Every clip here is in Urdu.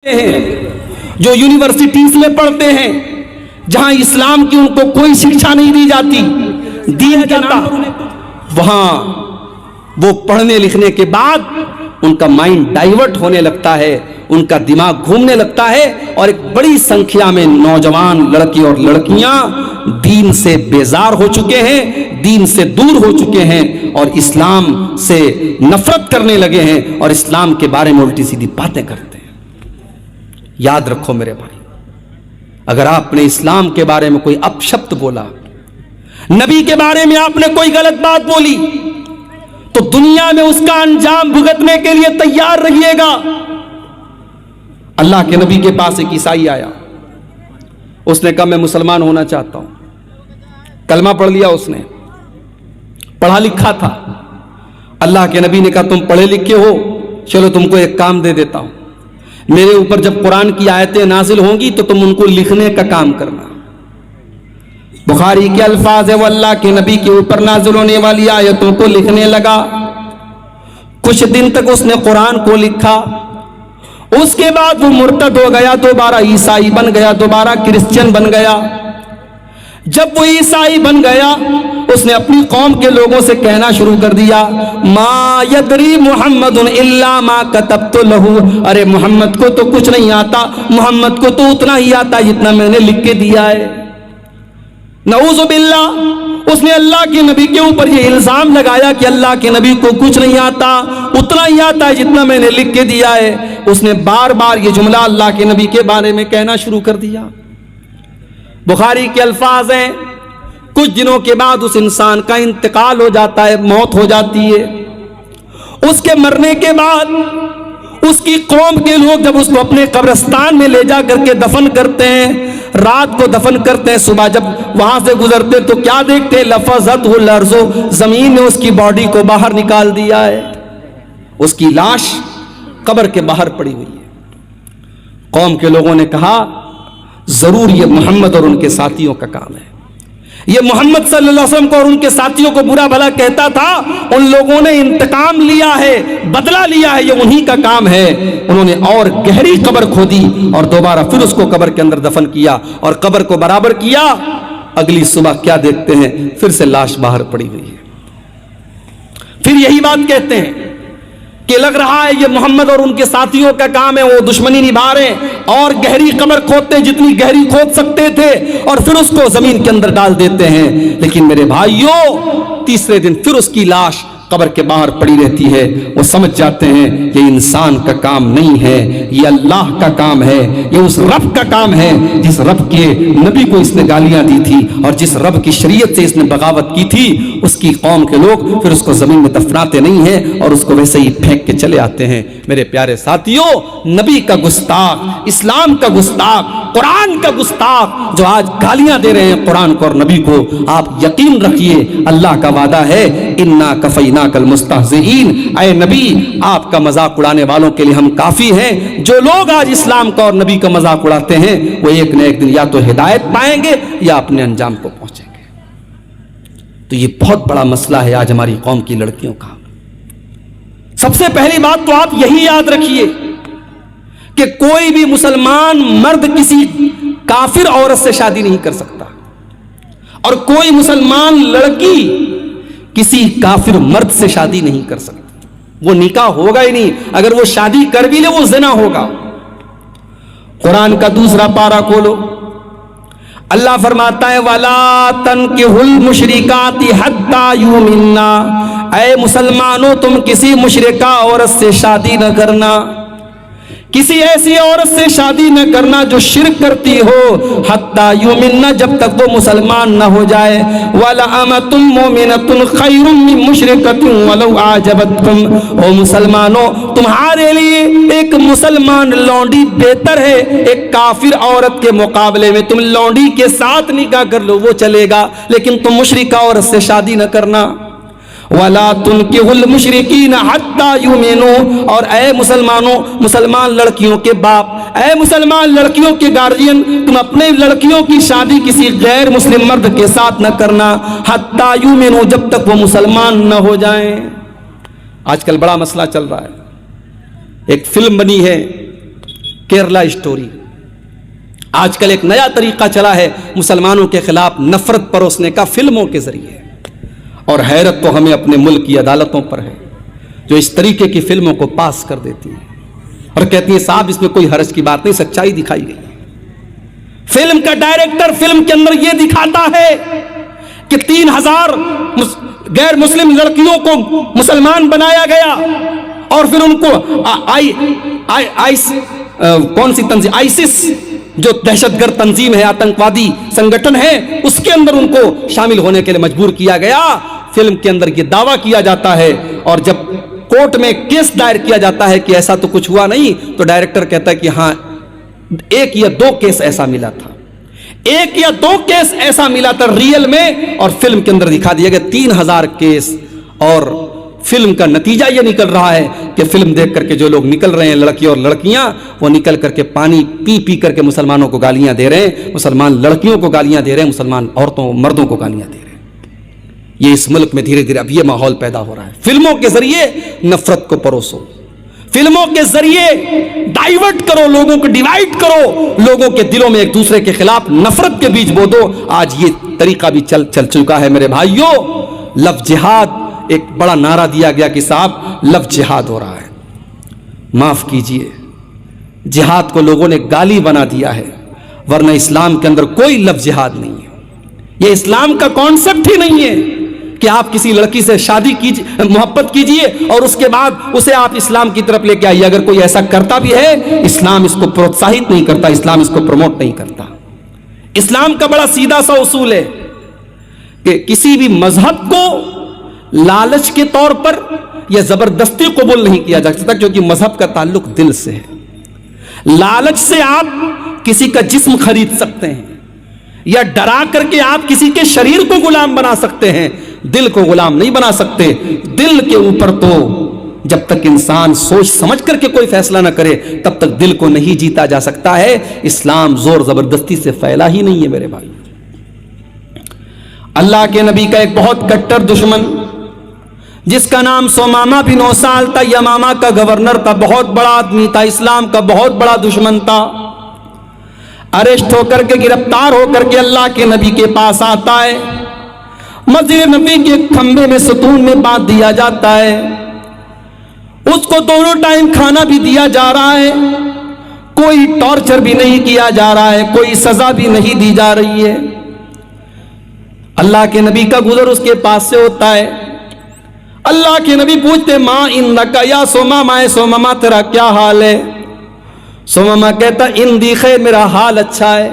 ہیں جو یونیورسٹیز میں پڑھتے ہیں جہاں اسلام کی ان کو کوئی شکشا نہیں دی جاتی دیا جاتا، وہاں وہ پڑھنے لکھنے کے بعد ان کا مائنڈ ڈائیورٹ ہونے لگتا ہے، ان کا دماغ گھومنے لگتا ہے، اور ایک بڑی سنکھیا میں نوجوان لڑکی اور لڑکیاں دین سے بیزار ہو چکے ہیں، دین سے دور ہو چکے ہیں اور اسلام سے نفرت کرنے لگے ہیں اور اسلام کے بارے میں الٹی سیدھی باتیں کرتے ہیں۔ یاد رکھو میرے بھائی، اگر آپ نے اسلام کے بارے میں کوئی اپشبد بولا، نبی کے بارے میں آپ نے کوئی غلط بات بولی، تو دنیا میں اس کا انجام بھگتنے کے لیے تیار رہیے گا۔ اللہ کے نبی کے پاس ایک عیسائی آیا، اس نے کہا میں مسلمان ہونا چاہتا ہوں، کلمہ پڑھ لیا، اس نے پڑھا لکھا تھا۔ اللہ کے نبی نے کہا تم پڑھے لکھے ہو، چلو تم کو ایک کام دے دیتا ہوں، میرے اوپر جب قرآن کی آیتیں نازل ہوں گی تو تم ان کو لکھنے کا کام کرنا۔ بخاری کے الفاظ ہے وہ اللہ کے نبی کے اوپر نازل ہونے والی آیتوں کو لکھنے لگا، کچھ دن تک اس نے قرآن کو لکھا، اس کے بعد وہ مرتد ہو گیا، دوبارہ عیسائی بن گیا، دوبارہ کرسچن بن گیا۔ جب وہ عیسائی بن گیا اس نے اپنی قوم کے لوگوں سے کہنا شروع کر دیا ما یدری محمد الا ما کتبت لہ، ارے محمد کو تو کچھ نہیں آتا، محمد کو تو اتنا ہی آتا جتنا میں نے لکھ کے دیا ہے۔ نعوذ باللہ، اس نے اللہ کے نبی کے اوپر یہ الزام لگایا کہ اللہ کے نبی کو کچھ نہیں آتا، اتنا ہی آتا ہے جتنا میں نے لکھ کے دیا ہے۔ اس نے بار بار یہ جملہ اللہ کے نبی کے بارے میں کہنا شروع کر دیا۔ بخاری کے الفاظ ہیں کچھ دنوں کے بعد اس انسان کا انتقال ہو جاتا ہے، موت ہو جاتی ہے۔ اس کے مرنے کے بعد اس کی قوم کے لوگ جب اس کو اپنے قبرستان میں لے جا کر کے دفن کرتے ہیں، رات کو دفن کرتے ہیں، صبح جب وہاں سے گزرتے تو کیا دیکھتے؟ لفظتہ الارض، زمین نے اس کی باڈی کو باہر نکال دیا ہے، اس کی لاش قبر کے باہر پڑی ہوئی ہے۔ قوم کے لوگوں نے کہا ضرور یہ محمد اور ان کے ساتھیوں کا کام ہے، یہ محمد صلی اللہ علیہ وسلم کو اور ان کے ساتھیوں کو برا بھلا کہتا تھا، ان لوگوں نے انتقام لیا ہے، بدلہ لیا ہے، یہ انہی کا کام ہے۔ انہوں نے اور گہری قبر کھودی اور دوبارہ پھر اس کو قبر کے اندر دفن کیا اور قبر کو برابر کیا۔ اگلی صبح کیا دیکھتے ہیں؟ پھر سے لاش باہر پڑی ہوئی ہے۔ پھر یہی بات کہتے ہیں کہ لگ رہا ہے یہ محمد اور ان کے ساتھیوں کا کام ہے، وہ دشمنی نبھا رہے ہیں اور گہری قبر کھودتے ہیں جتنی گہری کھود سکتے تھے اور پھر اس کو زمین کے اندر ڈال دیتے ہیں۔ لیکن میرے بھائیوں، تیسرے دن پھر اس کی لاش قبر کے باہر پڑی رہتی ہے۔ وہ سمجھ جاتے ہیں یہ انسان کا کام نہیں ہے، یہ اللہ کا کام ہے، یہ اس رب کا کام ہے جس رب کے نبی کو اس نے گالیاں دی تھی اور جس رب کی شریعت سے اس نے بغاوت کی تھی۔ اس کی قوم کے لوگ پھر اس کو زمین میں دفناتے نہیں ہیں اور اس کو ویسے ہی پھینک کے چلے آتے ہیں۔ میرے پیارے ساتھیوں، نبی کا گستاخ، اسلام کا گستاخ، قرآن کا گستاخ جو آج گالیاں دے رہے ہیں قرآن کو اور نبی کو، آپ یقین رکھیے اللہ کا وعدہ ہے انا کفیناک المستہزئین، اے نبی آپ کا مذاق اڑانے والوں کے لیے ہم کافی ہیں۔ جو لوگ آج اسلام کا اور نبی کا مذاق اڑاتے ہیں وہ ایک نہ ایک دن یا تو ہدایت پائیں گے یا اپنے انجام کو پہنچیں گے۔ تو یہ بہت بڑا مسئلہ ہے آج ہماری قوم کی لڑکیوں کا۔ سب سے پہلی بات تو آپ یہی یاد رکھیے کہ کوئی بھی مسلمان مرد کسی کافر عورت سے شادی نہیں کر سکتا اور کوئی مسلمان لڑکی کسی کافر مرد سے شادی نہیں کر سکتی، وہ نکاح ہوگا ہی نہیں، اگر وہ شادی کر بھی لے وہ زنا ہوگا۔ قرآن کا دوسرا پارہ کھولو، اللہ فرماتا ہے وَلَا تَنْكِحُوا الْمُشْرِكَاتِ حَتَّى يُؤْمِنَّ، اے مسلمانوں تم کسی مشرکہ عورت سے شادی نہ کرنا، کسی ایسی عورت سے شادی نہ کرنا جو شرک کرتی ہو، حَتَّى يُؤْمِنَّ، جب تک وہ مسلمان نہ ہو جائے، وَلَأَمَةٌ مُؤْمِنَةٌ خَيْرٌ مِّن مُشْرِكَةٍ وَلَوْ أَعْجَبَتْكُمْ، او مسلمانوں تمہارے لیے ایک مسلمان لونڈی بہتر ہے ایک کافر عورت کے مقابلے میں۔ تم لونڈی کے ساتھ نکاح کر لو وہ چلے گا، لیکن تم مشرکہ عورت سے شادی نہ کرنا۔ وَلَا تُنْكِحُوا الْمُشْرِكِينَ حَتَّى يُؤْمِنُوا، اور اے مسلمانوں، مسلمان لڑکیوں کے باپ، اے مسلمان لڑکیوں کے گارجین، تم اپنے لڑکیوں کی شادی کسی غیر مسلم مرد کے ساتھ نہ کرنا، حَتَّى يُؤْمِنُوا، جب تک وہ مسلمان نہ ہو جائیں۔ آج کل بڑا مسئلہ چل رہا ہے، ایک فلم بنی ہے کیرلا اسٹوری. آج کل ایک نیا طریقہ چلا ہے مسلمانوں کے خلاف نفرت پروسنے کا فلموں کے ذریعے. اور حیرت تو ہمیں اپنے ملک کی عدالتوں پر ہے جو اس طریقے کی فلموں کو پاس کر دیتی ہیں اور کہتی ہیں صاحب اس میں کوئی حرج کی بات نہیں, سچائی دکھائی گئی. فلم کا ڈائریکٹر فلم کے اندر یہ دکھاتا ہے کہ 3000 غیر مسلم لڑکیوں کو مسلمان بنایا گیا اور پھر ان کو کون سی تنظیم, آئیسس جو دہشت گرد تنظیم ہے, آتنکوادی سنگٹھن ہے, اس کے اندر ان کو شامل ہونے کے لیے مجبور کیا گیا. فلم کے اندر یہ دعویٰ کیا جاتا ہے اور جب کورٹ میں کیس دائر کیا جاتا ہے کہ ایسا تو کچھ ہوا نہیں, تو ڈائریکٹر کہتا ہے کہ ہاں 1 یا 2 کیس ایسا ملا تھا, 1 یا 2 کیس ایسا ملا تھا ریئل میں, اور فلم کے اندر دکھا دیا گیا 3000 کیس. اور فلم کا نتیجہ یہ نکل رہا ہے کہ فلم دیکھ کر کے جو لوگ نکل رہے ہیں, لڑکی اور لڑکیاں, وہ نکل کر کے پانی پی پی کر کے مسلمانوں کو گالیاں دے رہے ہیں, مسلمان لڑکیوں کو گالیاں دے رہے ہیں, مسلمان عورتوں مردوں کو گالیاں دے رہے ہیں. یہ اس ملک میں دھیرے دھیرے اب یہ ماحول پیدا ہو رہا ہے. فلموں کے ذریعے نفرت کو پروسو, فلموں کے ذریعے ڈائیورٹ کرو, لوگوں کو ڈیوائیڈ کرو, لوگوں کے دلوں میں ایک دوسرے کے خلاف نفرت کے بیج بو دو. آج یہ طریقہ بھی چل چکا ہے میرے بھائیوں. لفظ جہاد, ایک بڑا نعرہ دیا گیا کہ صاحب لفظ جہاد ہو رہا ہے. معاف کیجئے, جہاد کو لوگوں نے گالی بنا دیا ہے, ورنہ اسلام کے اندر کوئی لفظ جہاد نہیں ہے. یہ اسلام کا کانسیپٹ ہی نہیں ہے کہ آپ کسی لڑکی سے شادی کیجئے, محبت کیجئے اور اس کے بعد اسے آپ اسلام کی طرف لے کے آئیے. اگر کوئی ایسا کرتا بھی ہے, اسلام اس کو پروتساہت نہیں کرتا, اسلام اس کو پروموٹ نہیں کرتا. اسلام کا بڑا سیدھا سا اصول ہے کہ کسی بھی مذہب کو لالچ کے طور پر یا زبردستی قبول نہیں کیا جا سکتا, کیونکہ مذہب کا تعلق دل سے ہے. لالچ سے آپ کسی کا جسم خرید سکتے ہیں, یا ڈرا کر کے آپ کسی کے شریر کو غلام بنا سکتے ہیں, دل کو غلام نہیں بنا سکتے. دل کے اوپر تو جب تک انسان سوچ سمجھ کر کے کوئی فیصلہ نہ کرے تب تک دل کو نہیں جیتا جا سکتا ہے. اسلام زور زبردستی سے پھیلا ہی نہیں ہے میرے بھائی. اللہ کے نبی کا ایک بہت کٹر دشمن جس کا نام سومامہ بن اوسال تھا, یمامہ کا گورنر تھا, بہت بڑا آدمی تھا, اسلام کا بہت بڑا دشمن تھا. اریسٹ ہو کر کے, گرفتار ہو کر کے اللہ کے نبی کے پاس آتا ہے. مسجد نبی کے کھمبے میں ستون میں باندھ دیا جاتا ہے. اس کو دونوں ٹائم کھانا بھی دیا جا رہا ہے, کوئی ٹارچر بھی نہیں کیا جا رہا ہے, کوئی سزا بھی نہیں دی جا رہی ہے. اللہ کے نبی کا گزر اس کے پاس سے ہوتا ہے. اللہ کے نبی پوچھتے ماں اندکا یا سومامہ, سومامہ تیرا کیا حال ہے؟ سومامہ کہتا اندی خیر, میرا حال اچھا ہے.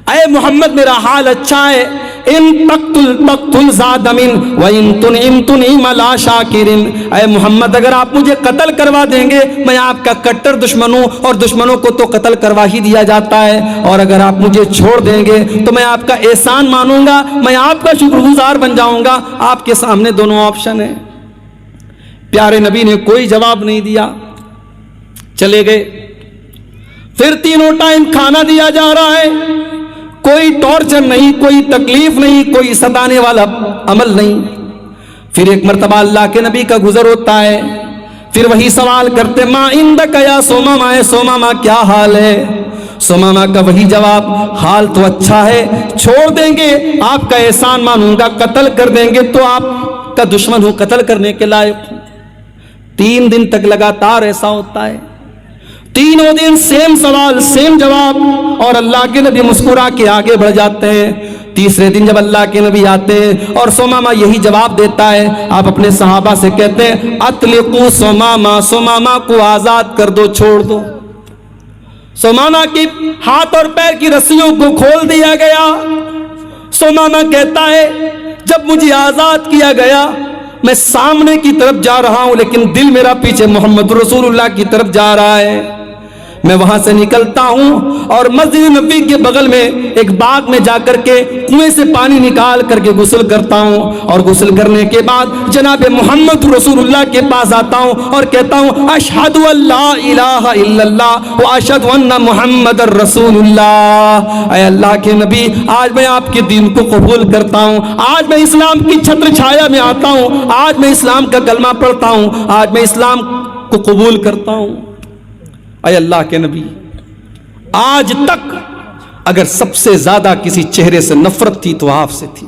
اے محمد میرا حال اچھا ہے. ان تقتل زاد من وان تنعم لا شاکرین. اے محمد اگر آپ مجھے قتل کروا دیں گے میں آپ کا کٹر دشمن ہوں, اور دشمنوں کو تو قتل کروا ہی دیا جاتا ہے, اور اگر آپ مجھے چھوڑ دیں گے تو میں آپ کا احسان مانوں گا, میں آپ کا شکر گزار بن جاؤں گا. آپ کے سامنے دونوں آپشن ہیں. پیارے نبی نے کوئی جواب نہیں دیا, چلے گئے. پھر تینوں ٹائم کھانا دیا جا رہا ہے, کوئی ٹارچر نہیں, کوئی تکلیف نہیں, کوئی ستانے والا عمل نہیں. پھر ایک مرتبہ اللہ کے نبی کا گزر ہوتا ہے, پھر وہی سوال کرتے ماں اندک یا سومامہ, سومامہ کیا حال ہے؟ سومامہ کا وہی جواب, حال تو اچھا ہے, چھوڑ دیں گے آپ کا احسان مانوں گا, قتل کر دیں گے تو آپ کا دشمن ہوں, قتل کرنے کے لائق. 3 دن تک لگاتار ایسا ہوتا ہے, تینوں دن سیم سوال سیم جواب, اور اللہ کے نبی مسکرا کے آگے بڑھ جاتے ہیں. تیسرے دن جب اللہ کے نبی آتے ہیں اور سومامہ یہی جواب دیتا ہے, آپ اپنے صحابہ سے کہتے ہیں اطلقوا سومامہ, سومامہ کو آزاد کر دو, چھوڑ دو. سومامہ کی ہاتھ اور پیر کی رسیوں کو کھول دیا گیا. سومامہ کہتا ہے جب مجھے آزاد کیا گیا میں سامنے کی طرف جا رہا ہوں, لیکن دل میرا پیچھے محمد رسول اللہ کی طرف جا رہا ہے. میں وہاں سے نکلتا ہوں اور مسجد نبی کے بغل میں ایک باغ میں جا کر کے کنویں سے پانی نکال کر کے غسل کرتا ہوں, اور غسل کرنے کے بعد جناب محمد رسول اللہ کے پاس آتا ہوں اور کہتا ہوں اشہد ان لا الہ الا اللہ و اشہد ان محمد رسول اللہ. اے اللہ کے نبی, آج میں آپ کے دین کو قبول کرتا ہوں, آج میں اسلام کی چھتر چھایا میں آتا ہوں, آج میں اسلام کا کلمہ پڑھتا ہوں, آج میں اسلام کو قبول کرتا ہوں. اے اللہ کے نبی، آج تک اگر سب سے زیادہ کسی چہرے سے نفرت تھی تو آپ سے تھی،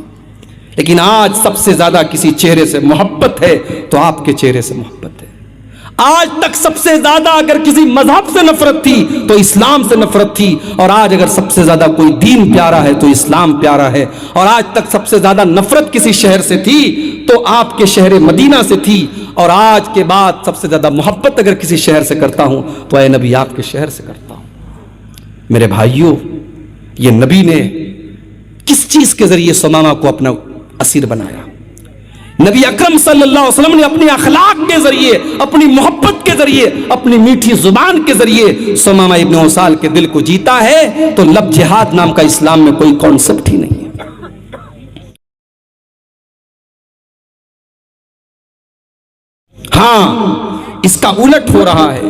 لیکن آج سب سے زیادہ کسی چہرے سے محبت ہے تو آپ کے چہرے سے محبت ہے۔ آج تک سب سے زیادہ اگر کسی مذہب سے نفرت تھی تو اسلام سے نفرت تھی، اور آج اگر سب سے زیادہ کوئی دین پیارا ہے تو اسلام پیارا ہے۔ اور آج تک سب سے زیادہ نفرت کسی شہر سے تھی تو آپ کے شہر مدینہ سے تھی، اور آج کے بعد سب سے زیادہ محبت اگر کسی شہر سے کرتا ہوں تو اے نبی آپ کے شہر سے کرتا ہوں۔ میرے بھائیوں، یہ نبی نے کس چیز کے ذریعے ثمامہ کو اپنا اسیر بنایا؟ نبی اکرم صلی اللہ علیہ وسلم نے اپنی اخلاق کے ذریعے، اپنی محبت کے ذریعے، اپنی میٹھی زبان کے ذریعے ثمامہ ابن اسال کے دل کو جیتا ہے، تو لب جہاد نام کا اسلام میں کوئی کانسیپٹ ہی نہیں ہے۔ ہاں، اس کا الٹ ہو رہا ہے۔